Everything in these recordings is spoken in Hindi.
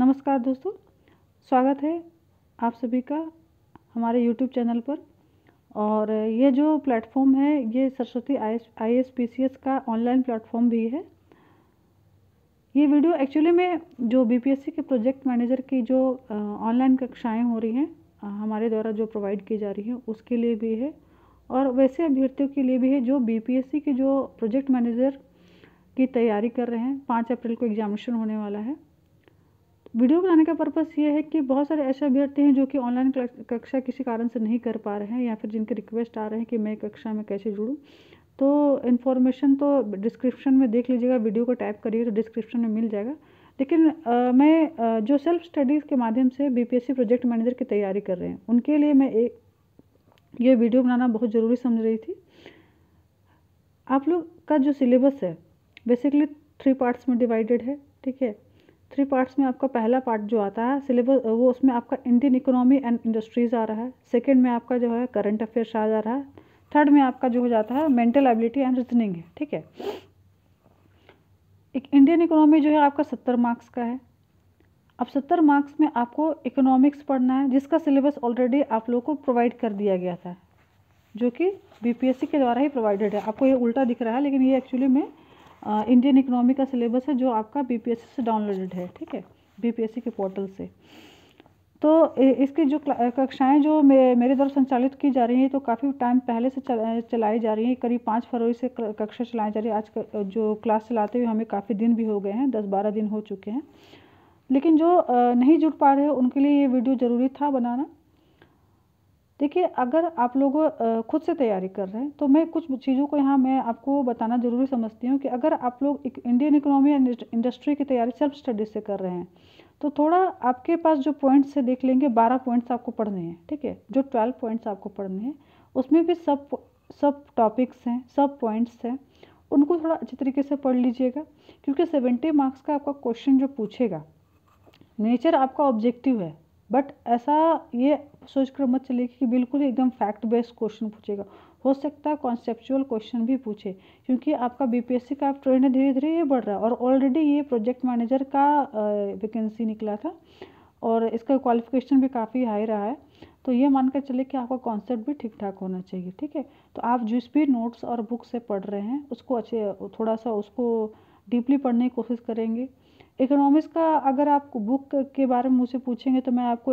नमस्कार दोस्तों, स्वागत है आप सभी का हमारे YouTube चैनल पर। और ये जो प्लेटफॉर्म है ये सरस्वती IAS-PCS का ऑनलाइन प्लेटफॉर्म भी है। ये वीडियो एक्चुअली में जो BPSC के प्रोजेक्ट मैनेजर की जो ऑनलाइन कक्षाएं हो रही हैं हमारे द्वारा जो प्रोवाइड की जा रही हैं उसके लिए भी है, और वैसे अभ्यर्थियों के लिए भी है जो BPSC के जो प्रोजेक्ट मैनेजर की तैयारी कर रहे हैं। 5 अप्रैल को एग्जामिनेशन होने वाला है। वीडियो बनाने का पर्पस ये है कि बहुत सारे ऐसे अभ्यर्थी हैं जो कि ऑनलाइन कक्षा किसी कारण से नहीं कर पा रहे हैं, या फिर जिनके रिक्वेस्ट आ रहे हैं कि मैं कक्षा में कैसे जुड़ूं। तो इन्फॉर्मेशन तो डिस्क्रिप्शन में देख लीजिएगा, वीडियो को टाइप करिए तो डिस्क्रिप्शन में मिल जाएगा। लेकिन मैं जो सेल्फ स्टडीज़ के माध्यम से BPSC प्रोजेक्ट मैनेजर की तैयारी कर रहे हैं उनके लिए मैं ये वीडियो बनाना बहुत ज़रूरी समझ रही थी। आप लोग का जो सिलेबस है बेसिकली 3 पार्ट्स में डिवाइडेड है, ठीक है। 3 पार्ट्स में आपका पहला पार्ट जो आता है सिलेबस वो उसमें आपका इंडियन इकोनॉमी एंड इंडस्ट्रीज़ आ रहा है। सेकंड में आपका जो है करंट अफेयर्स आ जा रहा है। थर्ड में आपका जो हो जाता है मेंटल एबिलिटी एंड रीजनिंग है, ठीक है। एक इंडियन इकोनॉमी जो है आपका 70 मार्क्स का है। अब 70 मार्क्स में आपको इकोनॉमिक्स पढ़ना है, जिसका सिलेबस ऑलरेडी आप लोगों को प्रोवाइड कर दिया गया था, जो कि BPSC के द्वारा ही प्रोवाइडेड है। आपको ये उल्टा दिख रहा है, लेकिन ये एक्चुअली में इंडियन इकोनॉमी का सिलेबस है जो आपका BPSC से डाउनलोडेड है, ठीक है, BPSC के पोर्टल से। तो इसकी जो कक्षाएं जो मेरे द्वारा संचालित की जा रही हैं तो काफ़ी टाइम पहले से चलाई जा रही हैं। करीब 5 फरवरी से कक्षा चलाई जा रही है। आज जो क्लास चलाते हुए हमें काफ़ी दिन भी हो गए हैं, 10-12 दिन हो चुके हैं। लेकिन जो नहीं जुड़ पा रहे हैं उनके लिए ये वीडियो ज़रूरी था बनाना। देखिए, अगर आप लोग खुद से तैयारी कर रहे हैं तो मैं कुछ चीज़ों को यहाँ मैं आपको बताना ज़रूरी समझती हूँ कि अगर आप लोग इंडियन इकोनॉमी एंड इंडस्ट्री की तैयारी सेल्फ स्टडी से कर रहे हैं तो थोड़ा आपके पास जो पॉइंट्स से देख लेंगे, 12 पॉइंट्स आपको पढ़ने हैं, ठीक है। जो 12 पॉइंट्स आपको पढ़ने हैं उसमें भी सब टॉपिक्स हैं, सब पॉइंट्स हैं, उनको थोड़ा अच्छी तरीके से पढ़ लीजिएगा। क्योंकि 70 मार्क्स का आपका क्वेश्चन जो पूछेगा, नेचर आपका ऑब्जेक्टिव है, बट ऐसा ये सोच कर मत चलिए कि बिल्कुल एकदम फैक्ट बेस्ड क्वेश्चन पूछेगा। हो सकता है कॉन्सेप्चुअल क्वेश्चन भी पूछे, क्योंकि आपका BPSC का ट्रेंड धीरे धीरे ये बढ़ रहा है। और ऑलरेडी ये प्रोजेक्ट मैनेजर का वैकेंसी निकला था और इसका क्वालिफिकेशन भी काफ़ी हाई रहा है। तो ये मानकर चले कि आपका कॉन्सेप्ट भी ठीक ठाक होना चाहिए, ठीक है। तो आप जिस भी नोट्स और बुक से पढ़ रहे हैं उसको अच्छे थोड़ा सा उसको डीपली पढ़ने की कोशिश करेंगे। इकोनॉमिक्स का अगर आप बुक के बारे में मुझसे पूछेंगे तो मैं आपको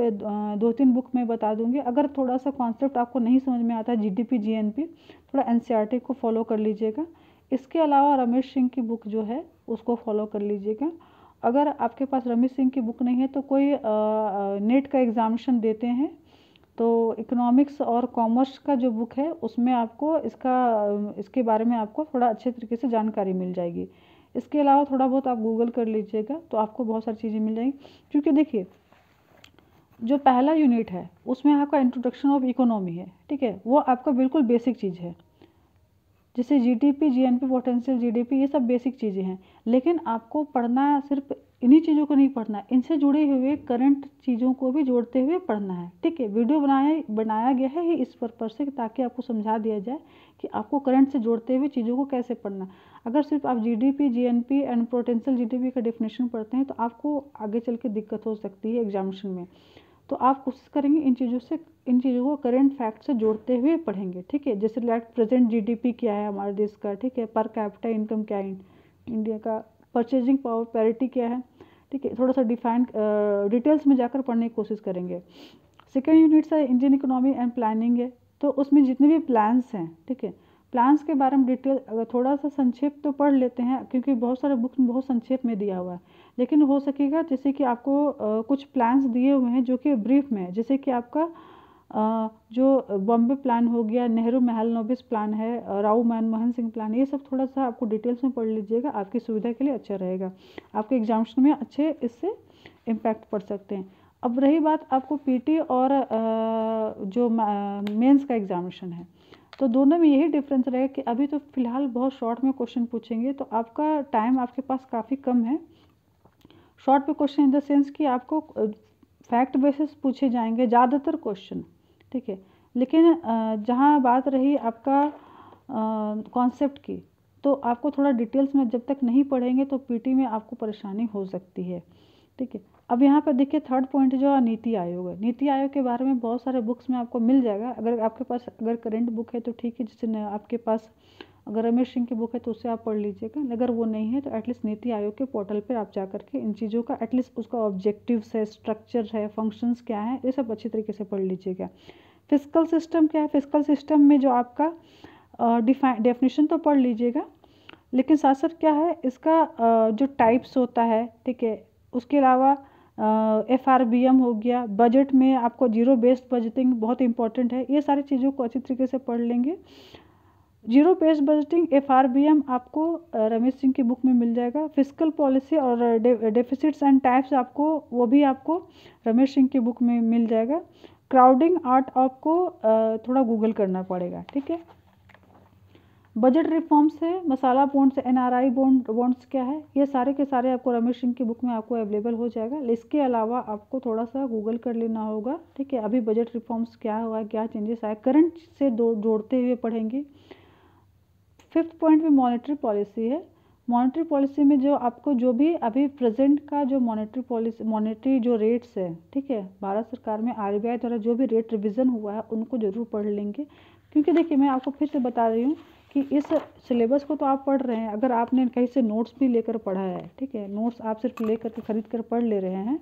2-3 बुक में बता दूंगी। अगर थोड़ा सा कॉन्सेप्ट आपको नहीं समझ में आता है, GDP GNP, थोड़ा NCERT को फॉलो कर लीजिएगा। इसके अलावा रमेश सिंह की बुक जो है उसको फॉलो कर लीजिएगा। अगर आपके पास रमेश सिंह की बुक नहीं है तो कोई नेट का एग्जामिनेशन देते हैं तो इकोनॉमिक्स और कॉमर्स का जो बुक है उसमें आपको इसके बारे में आपको थोड़ा अच्छे तरीके से जानकारी मिल जाएगी। इसके अलावा थोड़ा बहुत आप गूगल कर लीजिएगा तो आपको बहुत सारी चीज़ें मिल जाएंगी। क्योंकि देखिए, जो पहला यूनिट है उसमें आपका इंट्रोडक्शन ऑफ इकोनॉमी है, ठीक है, वो आपका बिल्कुल बेसिक चीज़ है। जैसे GDP GNP पोटेंशियल GDP ये सब बेसिक चीज़ें हैं। लेकिन आपको पढ़ना सिर्फ इन्हीं चीज़ों को नहीं पढ़ना, इनसे जुड़े हुए करंट चीज़ों को भी जोड़ते हुए पढ़ना है, ठीक है। वीडियो बनाया गया है इस पर्पज़ से ताकि आपको समझा दिया जाए कि आपको करंट से जोड़ते हुए चीज़ों को कैसे पढ़ना। अगर सिर्फ आप GDP GNP and potential GDP का डेफिनेशन पढ़ते हैं तो आपको आगे चल के दिक्कत हो सकती है एग्जामिनेशन में। तो आप कोशिश करेंगे इन चीज़ों को करंट फैक्ट से जोड़ते हुए पढ़ेंगे, ठीक है। जैसे लाइक प्रेजेंट GDP क्या है हमारे देश का, ठीक है, पर कैपिटा इनकम क्या है इंडिया का, परचेजिंग पावर पैरिटी क्या है, ठीक है। थोड़ा सा डिटेल्स में जाकर पढ़ने की कोशिश करेंगे। सेकेंड यूनिट से इंडियन इकोनॉमी एंड प्लानिंग है, तो उसमें जितने भी प्लान्स हैं, ठीक है, प्लान्स के बारे में डिटेल अगर थोड़ा सा संक्षेप तो पढ़ लेते हैं, क्योंकि बहुत सारे बुक्स में बहुत संक्षेप में दिया हुआ है। लेकिन हो सकेगा जैसे कि आपको कुछ प्लान्स दिए हुए हैं जो कि ब्रीफ में है, जैसे कि आपका जो बॉम्बे प्लान हो गया, नेहरू महलनोबिस प्लान है, राव मनमोहन सिंह प्लान, ये सब थोड़ा सा आपको डिटेल्स में पढ़ लीजिएगा, आपकी सुविधा के लिए अच्छा रहेगा। आपके एग्जामिनेशन में अच्छे इससे इम्पैक्ट पड़ सकते हैं। अब रही बात आपको PT और जो मेंस का एग्जामिनेशन है, तो दोनों में यही डिफरेंस रहेगा कि अभी तो फिलहाल बहुत शॉर्ट में क्वेश्चन पूछेंगे, तो आपका टाइम आपके पास काफ़ी कम है। शॉर्ट में क्वेश्चन इन द सेंस कि आपको फैक्ट बेसिस पूछे जाएंगे ज़्यादातर क्वेश्चन, ठीक है। लेकिन जहाँ बात रही आपका कॉन्सेप्ट की, तो आपको थोड़ा डिटेल्स में जब तक नहीं पढ़ेंगे तो PT में आपको परेशानी हो सकती है। ठीक है। अब यहाँ पर देखिए थर्ड पॉइंट जो है नीति आयोग है। नीति आयोग के बारे में बहुत सारे बुक्स में आपको मिल जाएगा। अगर आपके पास अगर करंट बुक है तो ठीक है, जैसे आपके पास अगर रमेश सिंह की बुक है तो उससे आप पढ़ लीजिएगा। अगर वो नहीं है तो एटलीस्ट नीति आयोग के पोर्टल पर आप जा करके इन चीज़ों का एटलीस्ट उसका ऑब्जेक्टिव्स है, स्ट्रक्चर है, फंक्शंस क्या है, ये सब अच्छी तरीके से पढ़ लीजिएगा। फिस्कल सिस्टम क्या है, फिस्कल सिस्टम में जो आपका डेफिनेशन तो पढ़ लीजिएगा, लेकिन साथ साथ क्या है इसका जो टाइप्स होता है, ठीक है। उसके अलावा FRBM हो गया, बजट में आपको जीरो बेस्ड बजटिंग बहुत इंपॉर्टेंट है। ये सारी चीज़ों को अच्छी तरीके से पढ़ लेंगे। जीरो बेस्ड बजटिंग FRBM आपको रमेश सिंह की बुक में मिल जाएगा। फिस्कल पॉलिसी और डेफिसिट्स एंड टाइप्स आपको वो भी आपको रमेश सिंह की बुक में मिल जाएगा। क्राउडिंग आर्ट आपको थोड़ा गूगल करना पड़ेगा, ठीक है। बजट रिफॉर्म्स है, मसाला बॉन्ड्स, NRI बॉन्ड्स क्या है, ये सारे के सारे आपको रमेश सिंह की बुक में आपको अवेलेबल हो जाएगा। इसके अलावा आपको थोड़ा सा गूगल कर लेना होगा, ठीक है। अभी बजट रिफॉर्म्स क्या हुआ, क्या चेंजेस आए, करंट से जोड़ते हुए पढ़ेंगे। फिफ्थ पॉइंट में मॉनेटरी पॉलिसी है। मॉनेटरी पॉलिसी में जो आपको जो भी अभी प्रेजेंट का जो मॉनेटरी जो रेट्स है, ठीक है, भारत सरकार में RBI द्वारा जो भी रेट रिवीजन हुआ है उनको जरूर पढ़ लेंगे। क्योंकि देखिए मैं आपको फिर से बता रही हूँ कि इस सिलेबस को तो आप पढ़ रहे हैं, अगर आपने कहीं से नोट्स भी लेकर पढ़ा है, ठीक है, नोट्स आप सिर्फ लेकर के खरीद कर पढ़ ले रहे हैं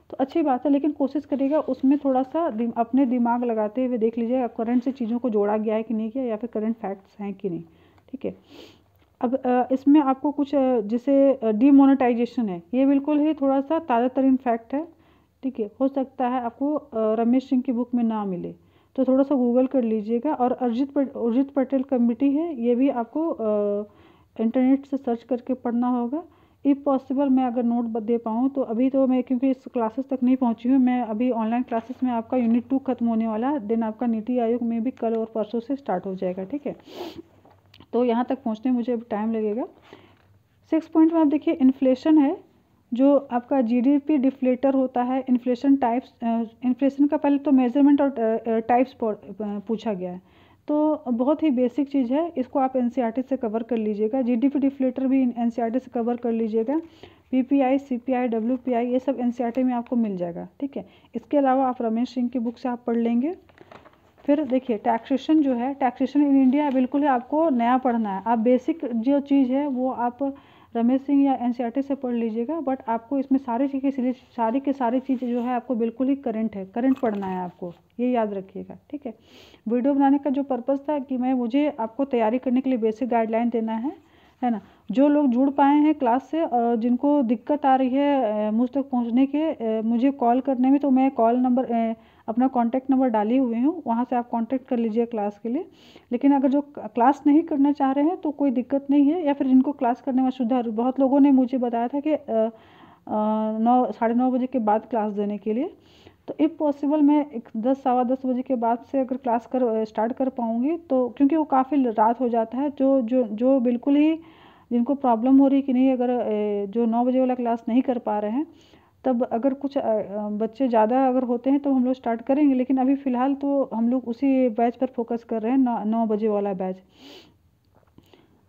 तो अच्छी बात है, लेकिन कोशिश करिएगा उसमें थोड़ा सा अपने दिमाग लगाते हुए देख लीजिएगा करंट से चीज़ों को जोड़ा गया है कि नहीं किया, या फिर करंट फैक्ट्स हैं कि नहीं, ठीक है। अब इसमें आपको कुछ जैसे डीमोनेटाइजेशन है, ये बिल्कुल ही थोड़ा सा ताज़ा तरीन फैक्ट है, ठीक है। हो सकता है आपको रमेश सिंह की बुक में ना मिले तो थोड़ा सा गूगल कर लीजिएगा। और अरिजीत पटेल कमेटी है, ये भी आपको इंटरनेट से सर्च करके पढ़ना होगा। इफ़ पॉसिबल मैं अगर नोट दे पाऊँ तो अभी तो मैं क्योंकि इस क्लासेस तक नहीं पहुँची हूँ, मैं अभी ऑनलाइन क्लासेस में आपका यूनिट 2 खत्म होने वाला है, देन आपका नीति आयोग में भी कल और परसों से स्टार्ट हो जाएगा, ठीक है। तो यहाँ तक पहुँचने में मुझे अब टाइम लगेगा। 6 पॉइंट में आप देखिए इन्फ्लेशन है, जो आपका GDP डिफ्लेटर होता है। इन्फ्लेशन टाइप्स, इन्फ्लेशन का पहले तो मेजरमेंट और टाइप्स पूछा गया है, तो बहुत ही बेसिक चीज़ है, इसको आप NCERT से कवर कर लीजिएगा। GDP डिफ्लेटर भी NCERT से कवर कर लीजिएगा। PPI, CPI, WPI ये सब NCERT में आपको मिल जाएगा, ठीक है। इसके अलावा आप रमेश सिंह की बुक से आप पढ़ लेंगे। फिर देखिए टैक्सेशन जो है, टैक्सेशन इन इंडिया बिल्कुल ही आपको नया पढ़ना है। आप बेसिक जो चीज़ है वो आप रमेश सिंह या NCERT से पढ़ लीजिएगा, बट आपको इसमें सारी चीज़ें जो है आपको बिल्कुल ही करंट पढ़ना है आपको, ये याद रखिएगा, ठीक है। वीडियो बनाने का जो पर्पज़ था कि मुझे आपको तैयारी करने के लिए बेसिक गाइडलाइन देना है ना। जो लोग जुड़ पाए हैं क्लास से और जिनको दिक्कत आ रही है मुझ तक पहुँचने के, मुझे कॉल करने में, तो मैं कॉल नंबर अपना कॉन्टैक्ट नंबर डाली हुई हूँ, वहाँ से आप कॉन्टैक्ट कर लीजिए क्लास के लिए। लेकिन अगर जो क्लास नहीं करना चाह रहे हैं तो कोई दिक्कत नहीं है, या फिर जिनको क्लास करने में सुविधा, बहुत लोगों ने मुझे बताया था कि 9 बजे के बाद क्लास देने के लिए, तो इफ़ पॉसिबल मैं 10 सवा 10 बजे के बाद से अगर क्लास स्टार्ट कर पाऊँगी, तो क्योंकि वो काफ़ी रात हो जाता है, जो बिल्कुल ही जिनको प्रॉब्लम हो रही कि नहीं, अगर जो 9 बजे वाला क्लास नहीं कर पा रहे हैं, तब अगर कुछ बच्चे ज़्यादा अगर होते हैं तो हम लोग स्टार्ट करेंगे, लेकिन अभी फ़िलहाल तो हम लोग उसी बैच पर फोकस कर रहे हैं, 9 बजे वाला बैच।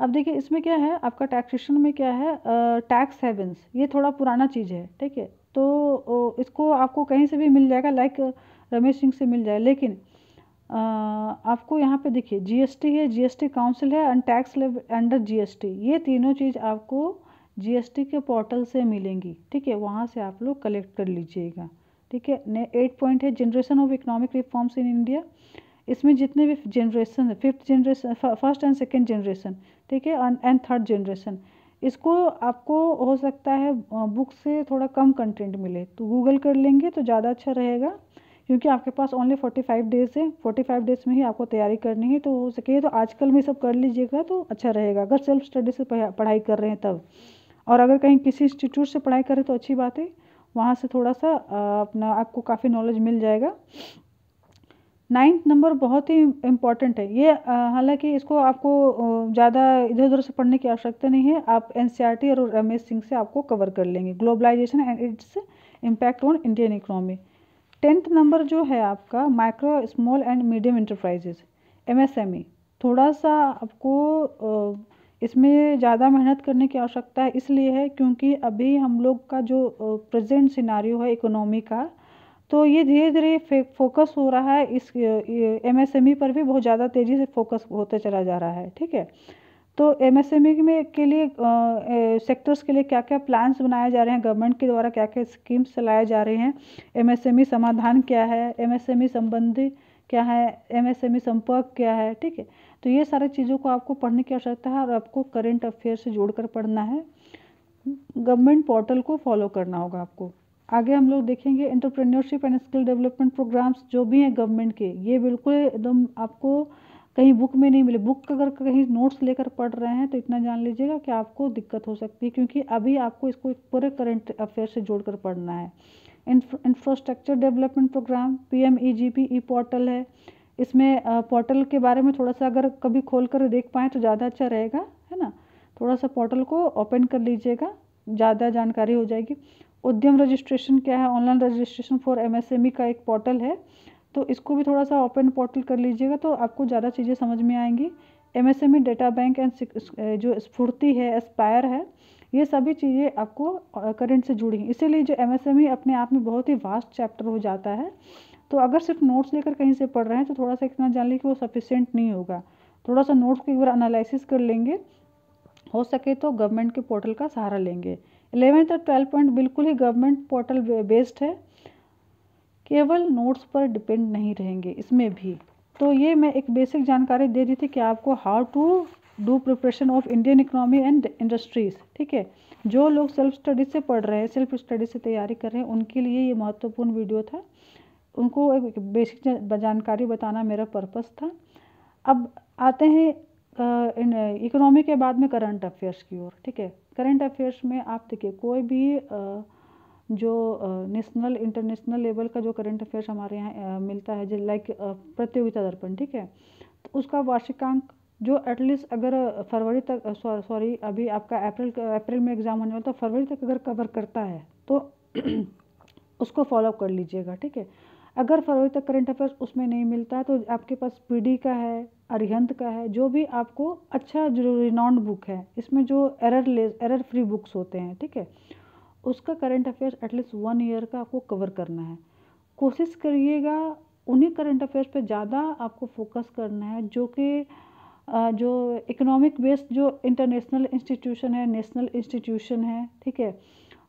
अब देखिए इसमें क्या है, आपका टैक्सेशन में क्या है, टैक्स हेवन्स, ये थोड़ा पुराना चीज़ है, ठीक है। तो इसको आपको कहीं से भी मिल जाएगा, लाइक रमेश सिंह से मिल जाए, लेकिन आपको यहाँ पे देखिए GST है, GST काउंसिल है, एंड टैक्स लेव अंडर GST, ये तीनों चीज़ आपको GST के पोर्टल से मिलेंगी, ठीक है। वहाँ से आप लोग कलेक्ट कर लीजिएगा, ठीक है। 8 पॉइंट है generation of economic reforms in India. इसमें जितने भी जनरेशन है, 5th generation, 1st and 2nd generation, ठीक है, एंड 3rd जनरेशन, इसको आपको हो सकता है बुक से थोड़ा कम कंटेंट मिले, तो गूगल कर लेंगे तो ज़्यादा अच्छा रहेगा, क्योंकि आपके पास ओनली 45 डेज़ है, 45 डेज़ में ही आपको तैयारी करनी है, तो हो सके तो आजकल में सब कर लीजिएगा तो अच्छा रहेगा, अगर सेल्फ स्टडी से पढ़ाई कर रहे हैं तब। और अगर कहीं किसी इंस्टीट्यूट से पढ़ाई करें तो अच्छी बात है, वहाँ से थोड़ा सा अपना आपको काफ़ी नॉलेज मिल जाएगा। 9th नंबर बहुत ही इम्पॉर्टेंट है ये, हालांकि इसको आपको ज़्यादा इधर उधर से पढ़ने की आवश्यकता नहीं है, आप NCERT और रमेश सिंह से आपको कवर कर लेंगे। Globalisation and its impact on Indian economy. 10th number जो है आपका micro small and medium enterprises, MSME, थोड़ा सा आपको इसमें ज़्यादा मेहनत करने की आवश्यकता है, इसलिए है क्योंकि अभी हम लोग का जो प्रेजेंट सिनारियो है इकोनॉमी का, तो ये धीरे धीरे फोकस हो रहा है इस एमएसएमई पर भी बहुत ज़्यादा तेज़ी से फोकस होते चला जा रहा है। ठीक है, तो एमएसएमई में के लिए सेक्टर्स के लिए क्या क्या प्लान्स बनाए जा रहे हैं, गवर्नमेंट के द्वारा क्या क्या स्कीम्स चलाए जा रहे हैं, एमएसएमई समाधान क्या है, एमएसएमई संबंधी क्या है, एमएसएमई संपर्क क्या है। ठीक है, तो ये सारी चीज़ों को आपको पढ़ने की आवश्यकता है और आपको करंट अफेयर से जोड़कर पढ़ना है। गवर्नमेंट पोर्टल को फॉलो करना होगा आपको। आगे हम लोग देखेंगे entrepreneurship and skill development programmes जो भी हैं गवर्नमेंट के, ये बिल्कुल एकदम आपको कहीं बुक में नहीं मिले। बुक अगर कहीं नोट्स लेकर पढ़ रहे हैं तो इतना जान लीजिएगा कि आपको दिक्कत हो सकती है, क्योंकि अभी आपको इसको पूरे करंट अफेयर से जोड़कर पढ़ना है। इंफ्रास्ट्रक्चर डेवलपमेंट प्रोग्राम PMEGP ई पोर्टल है। इसमें पोर्टल के बारे में थोड़ा सा अगर कभी खोल कर देख पाएँ तो ज़्यादा अच्छा रहेगा, है ना। थोड़ा सा पोर्टल को ओपन कर लीजिएगा, ज़्यादा जानकारी हो जाएगी। उद्यम रजिस्ट्रेशन क्या है, ऑनलाइन रजिस्ट्रेशन फॉर MSME का एक पोर्टल है, तो इसको भी थोड़ा सा ओपन पोर्टल कर लीजिएगा तो आपको ज़्यादा चीज़ें समझ में आएंगी। MSME डेटा बैंक एंड जो स्फूर्ति है, एस्पायर है, ये सभी चीज़ें आपको करंट से जुड़ी हैं। इसीलिए जो MSME अपने आप में बहुत ही वास्ट चैप्टर हो जाता है, तो अगर सिर्फ नोट्स लेकर कहीं से पढ़ रहे हैं तो थोड़ा सा इतना जान लीजिए कि वो सफिशिएंट नहीं होगा। थोड़ा सा नोट्स को एक बार एनालिसिस कर लेंगे, हो सके तो गवर्नमेंट के पोर्टल का सहारा लेंगे। 11th और 12th पॉइंट बिल्कुल ही गवर्नमेंट पोर्टल बेस्ड है, केवल नोट्स पर डिपेंड नहीं रहेंगे इसमें भी। तो ये मैं एक बेसिक जानकारी दे दी थी कि आपको how to do preparation of Indian economy and industries. ठीक है, जो लोग सेल्फ स्टडी से पढ़ रहे हैं, सेल्फ स्टडी से तैयारी कर रहे हैं, उनके लिए ये महत्वपूर्ण वीडियो था। उनको एक बेसिक जानकारी बताना मेरा पर्पस था। अब आते हैं इकोनॉमी के बाद में करंट अफेयर्स की ओर। ठीक है, करंट अफेयर्स में आप देखिए कोई भी जो नेशनल इंटरनेशनल लेवल का जो करंट अफेयर्स हमारे यहाँ मिलता है, जो लाइक प्रतियोगिता दर्पण, ठीक है, तो उसका वार्षिकांक जो एटलीस्ट अगर फरवरी तक सॉरी अभी आपका अप्रैल में एग्ज़ाम होने वाला, तो फरवरी तक अगर कवर करता है तो उसको फॉलो कर लीजिएगा। ठीक है, अगर फरवरी तक करंट अफेयर्स उसमें नहीं मिलता है तो आपके पास PD का है, अरिहंत का है, जो भी आपको अच्छा जो रिनाउंड बुक है, इसमें जो एरर फ्री बुक्स होते हैं, ठीक है, उसका करंट अफेयर्स एटलीस्ट 1 ईयर का आपको कवर करना है। कोशिश करिएगा उन्हीं करंट अफेयर्स पे ज़्यादा आपको फोकस करना है जो कि जो इकोनॉमिक बेस्ड जो इंटरनेशनल इंस्टीट्यूशन है, नेशनल इंस्टीट्यूशन है, ठीक है,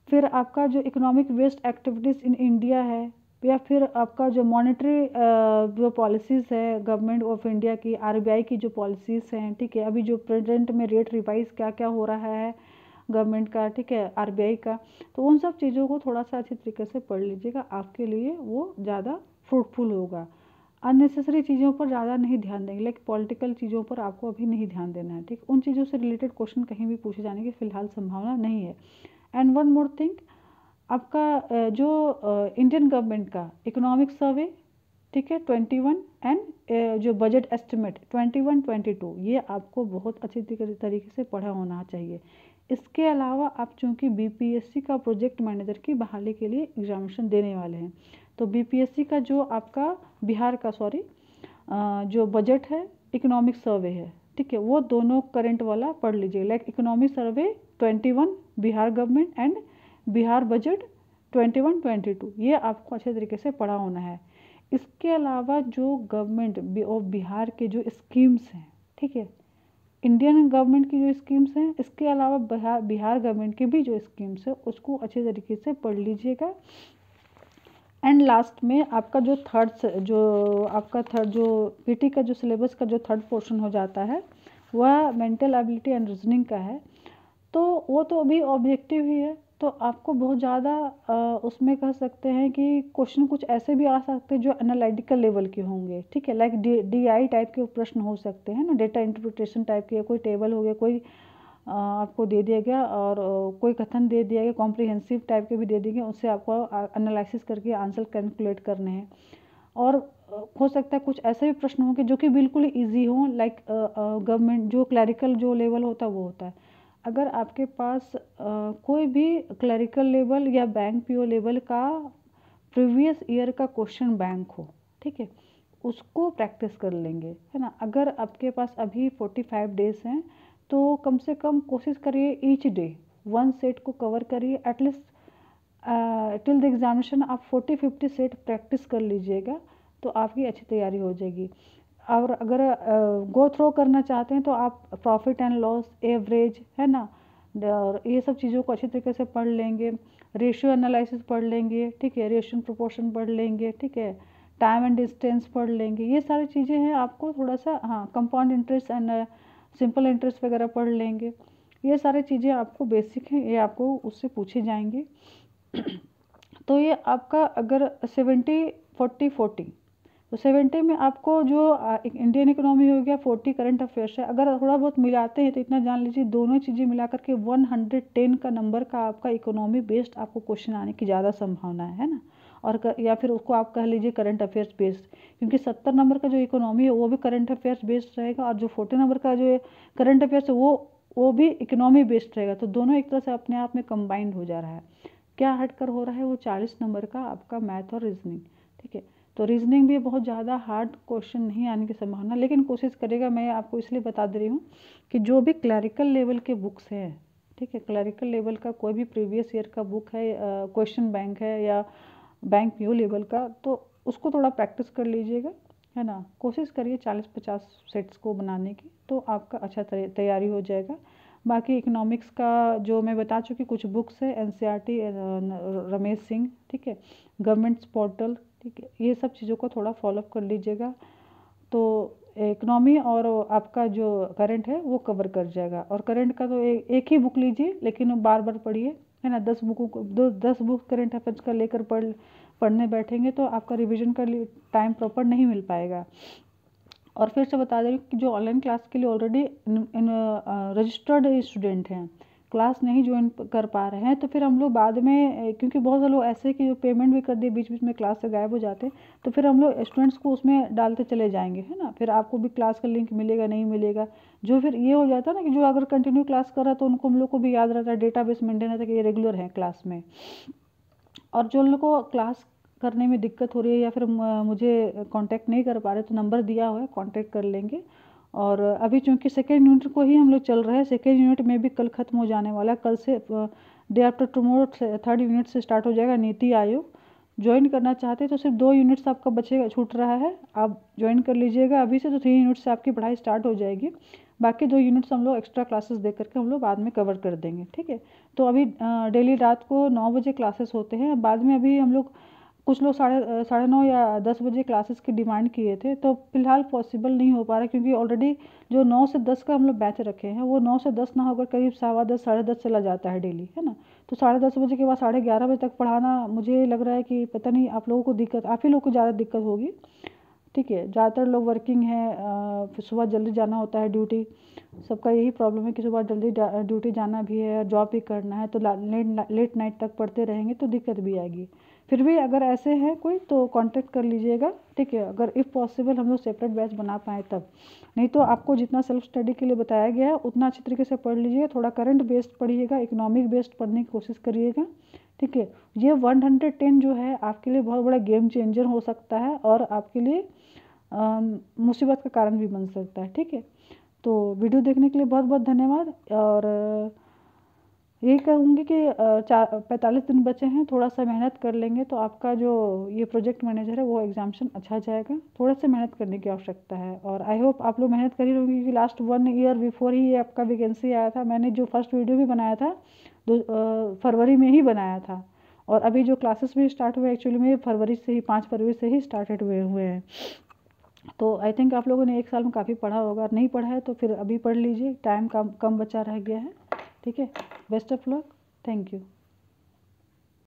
फिर आपका जो economic based activities in India है, या फिर आपका जो मॉनेटरी जो पॉलिसीज़ है गवर्नमेंट ऑफ इंडिया की, RBI की जो पॉलिसीज़ हैं, ठीक है, अभी जो प्रेजेंट में रेट रिवाइज क्या क्या हो रहा है गवर्नमेंट का, ठीक है, RBI का, तो उन सब चीज़ों को थोड़ा सा अच्छी तरीके से पढ़ लीजिएगा, आपके लिए वो ज़्यादा फ्रूटफुल होगा। अननेसेसरी चीज़ों पर ज़्यादा नहीं ध्यान देंगे, लाइक पॉलिटिकल चीज़ों पर आपको अभी नहीं ध्यान देना है। ठीक, उन चीज़ों से रिलेटेड क्वेश्चन कहीं भी पूछे जाने की फ़िलहाल संभावना नहीं है। एंड वन मोर थिंग, आपका जो इंडियन गवर्नमेंट का इकोनॉमिक सर्वे, ठीक है, 21 एंड जो बजट एस्टिमेट 21-22, ये आपको बहुत अच्छी तरीके से पढ़ा होना चाहिए। इसके अलावा आप चूँकि BPSC का प्रोजेक्ट मैनेजर की बहाली के लिए एग्जामिनेशन देने वाले हैं, तो BPSC का जो आपका बिहार का जो बजट है, इकोनॉमिक सर्वे है, ठीक है, वो दोनों करंट वाला पढ़ लीजिए, like economic survey 21 Bihar government and Bihar budget 21-22, ये आपको अच्छे तरीके से पढ़ा होना है। इसके अलावा जो गवर्नमेंट ऑफ बिहार के जो स्कीम्स हैं, ठीक है, इंडियन गवर्नमेंट की जो स्कीम्स हैं, इसके अलावा बिहार गवर्नमेंट की भी जो स्कीम्स है उसको अच्छे तरीके से पढ़ लीजिएगा। एंड लास्ट में आपका जो थर्ड जो PT का जो सिलेबस का जो थर्ड पोर्शन हो जाता है, वह मेंटल एबिलिटी एंड रीजनिंग का है। तो वो तो अभी ऑब्जेक्टिव ही है, तो आपको बहुत ज़्यादा उसमें कह सकते हैं कि क्वेश्चन कुछ ऐसे भी आ सकते हैं जो एनालिटिकल लेवल के होंगे, ठीक है, लाइक DI टाइप के प्रश्न हो सकते हैं ना, डेटा इंटरप्रिटेशन टाइप के, कोई टेबल हो गया, कोई आपको दे दिया गया, और कोई कथन दे दिया गया, कॉम्प्रिहेंसिव टाइप के भी दे दिए गए, उससे आपको एनालिसिस करके आंसर कैलकुलेट करने हैं। और हो सकता है कुछ ऐसे भी प्रश्न होंगे जो कि बिल्कुल ईजी हों, लाइक गवर्नमेंट जो क्लरिकल जो लेवल होता है वो होता है। अगर आपके पास कोई भी क्लरिकल लेवल या बैंक PO लेवल का प्रीवियस ईयर का क्वेश्चन बैंक हो, ठीक है, उसको प्रैक्टिस कर लेंगे, है ना। अगर आपके पास अभी 45 डेज हैं तो कम से कम कोशिश करिए ईच डे 1 सेट को कवर करिए, एटलीस्ट टिल द एग्जामिनेशन आप 40-50 सेट प्रैक्टिस कर लीजिएगा, तो आपकी अच्छी तैयारी हो जाएगी। और अगर गो थ्रो करना चाहते हैं तो आप प्रॉफिट एंड लॉस, एवरेज, है ना, और ये सब चीज़ों को अच्छी तरीके से पढ़ लेंगे, रेशियो एनालिसिस पढ़ लेंगे, ठीक है, रेशियो प्रोपोर्शन पढ़ लेंगे, ठीक है, टाइम एंड डिस्टेंस पढ़ लेंगे, ये सारी चीज़ें हैं। आपको थोड़ा सा, हाँ, compound interest and simple interest वगैरह पढ़ लेंगे। ये सारी चीज़ें आपको बेसिक हैं, ये आपको उससे पूछे जाएंगे। तो ये आपका अगर 70-40-40, तो 70 में आपको जो इंडियन इकोनॉमी हो गया, 40 करंट अफेयर्स है। अगर थोड़ा बहुत मिलाते हैं तो इतना जान लीजिए, दोनों चीज़ें मिला करके 110 का नंबर का आपका इकोनॉमी बेस्ड आपको क्वेश्चन आने की ज़्यादा संभावना है ना। और या फिर उसको आप कह लीजिए करंट अफेयर्स बेस्ड, क्योंकि 70 नंबर का जो इकोनॉमी है वो भी करंट अफेयर्स बेस्ड रहेगा, और जो 40 नंबर का जो करंट अफेयर्स है वो भी इकोनॉमी बेस्ड रहेगा। तो दोनों एक तरह से अपने आप में कंबाइंड हो जा रहा है। क्या हटकर हो रहा है, वो 40 नंबर का आपका मैथ और रीजनिंग, ठीक है। तो रीजनिंग भी बहुत ज़्यादा हार्ड क्वेश्चन नहीं आने की संभावना, लेकिन कोशिश करेगा। मैं आपको इसलिए बता दे रही हूँ कि जो भी क्लैरिकल लेवल के बुक्स हैं, ठीक है, क्लैरिकल लेवल का कोई भी प्रीवियस ईयर का बुक है, क्वेश्चन बैंक है या बैंक पीओ लेवल का, तो उसको थोड़ा प्रैक्टिस कर लीजिएगा, है ना। कोशिश करिए 40-50 सेट्स को बनाने की, तो आपका अच्छा तैयारी हो जाएगा। बाकी इकोनॉमिक्स का जो मैं बता चुकी कुछ बुक्स है, एनसीईआरटी, रमेश सिंह, ठीक है, गवर्नमेंट्स पोर्टल, ठीक है, ये सब चीज़ों को थोड़ा फॉलोअप कर लीजिएगा, तो इकोनॉमी और आपका जो करंट है वो कवर कर जाएगा। और करंट का तो एक ही बुक लीजिए, लेकिन बार बार पढ़िए, है ना। 10 बुकों को 10 बुक करंट अफेयर्स का लेकर पढ़ने बैठेंगे तो आपका रिवीजन का टाइम प्रॉपर नहीं मिल पाएगा। और फिर से बता दें कि जो ऑनलाइन क्लास के लिए ऑलरेडी रजिस्टर्ड स्टूडेंट हैं, क्लास नहीं ज्वाइन कर पा रहे हैं, तो फिर हम लोग बाद में, क्योंकि बहुत सारे लोग ऐसे कि जो पेमेंट भी कर दिए बीच बीच में क्लास से गायब हो जाते हैं, तो फिर हम लोग स्टूडेंट्स को उसमें डालते चले जाएंगे, है ना। फिर आपको भी क्लास का लिंक मिलेगा नहीं मिलेगा, जो फिर ये हो जाता है ना कि जो अगर कंटिन्यू क्लास कर रहा है तो उनको, हम लोग को भी याद रहता है, डेटाबेस मेंटेन रहता है कि ये रेगुलर है क्लास में। और जो लोग को क्लास करने में दिक्कत हो रही है या फिर मुझे कांटेक्ट नहीं कर पा रहे, तो नंबर दिया हुआ है, कांटेक्ट कर लेंगे। और अभी चूंकि सेकेंड यूनिट को ही हम लोग चल रहे हैं, सेकेंड यूनिट में भी कल ख़त्म हो जाने वाला है, कल से day after tomorrow third unit से स्टार्ट हो जाएगा नीति आयोग। ज्वाइन करना चाहते हैं तो सिर्फ 2 यूनिट्स आपका बचेगा, छूट रहा है, आप ज्वाइन कर लीजिएगा अभी से, तो 3 यूनिट से आपकी पढ़ाई स्टार्ट हो जाएगी। बाकी 2 यूनिट्स हम लोग एक्स्ट्रा क्लासेस दे करके हम लोग बाद में कवर कर देंगे, ठीक है। तो अभी डेली रात को 9 बजे क्लासेस होते हैं, बाद में अभी हम लोग कुछ लोग साढ़े 9 या 10 बजे क्लासेस की डिमांड किए थे, तो फिलहाल पॉसिबल नहीं हो पा रहा, क्योंकि ऑलरेडी जो 9 से 10 का हम लोग बैच रखे हैं वो 9 से 10 ना होकर करीब 10:15 10:30 चला जाता है डेली, है ना। तो 10:30 बजे के बाद 11:30 बजे तक पढ़ाना, मुझे लग रहा है कि पता नहीं आप लोगों को दिक्कत, आप ही लोग को ज़्यादा दिक्कत होगी, ठीक है। ज़्यादातर लोग वर्किंग हैं, फिर सुबह जल्दी जाना होता है ड्यूटी, सबका यही प्रॉब्लम है कि सुबह जल्दी ड्यूटी जाना भी है, जॉब भी करना है, तो लेट नाइट तक पढ़ते रहेंगे तो दिक्कत भी आएगी। फिर भी अगर ऐसे हैं कोई तो कांटेक्ट कर लीजिएगा, ठीक है, अगर इफ़ पॉसिबल हम लोग सेपरेट बैच बना पाएँ तब। नहीं तो आपको जितना सेल्फ स्टडी के लिए बताया गया है उतना अच्छी तरीके से पढ़ लीजिए, थोड़ा करंट बेस्ड पढ़िएगा, इकोनॉमिक बेस्ड पढ़ने की कोशिश करिएगा, ठीक है। ये 110 जो है आपके लिए बहुत बड़ा गेम चेंजर हो सकता है, और आपके लिए मुसीबत का कारण भी बन सकता है, ठीक है। तो वीडियो देखने के लिए बहुत बहुत धन्यवाद। और यही कहूँगी कि 45 दिन बचे हैं, थोड़ा सा मेहनत कर लेंगे तो आपका जो ये प्रोजेक्ट मैनेजर है वो एग्जामिनेशन अच्छा जाएगा। थोड़ा सा मेहनत करने की आवश्यकता है, और आई होप आप लोग मेहनत कर ही रहोगे, क्योंकि लास्ट 1 ईयर बिफोर ही आपका वैकेंसी आया था। मैंने जो फर्स्ट वीडियो भी बनाया था फरवरी में ही बनाया था, और अभी जो क्लासेस भी स्टार्ट हुए एक्चुअली में फरवरी से ही, 5 फरवरी से ही स्टार्टेड हुए हैं। तो आई थिंक आप लोगों ने 1 साल में काफ़ी पढ़ा होगा, नहीं पढ़ा है तो फिर अभी पढ़ लीजिए, टाइम कम बचा रह गया है, ठीक है। Best of luck, thank you.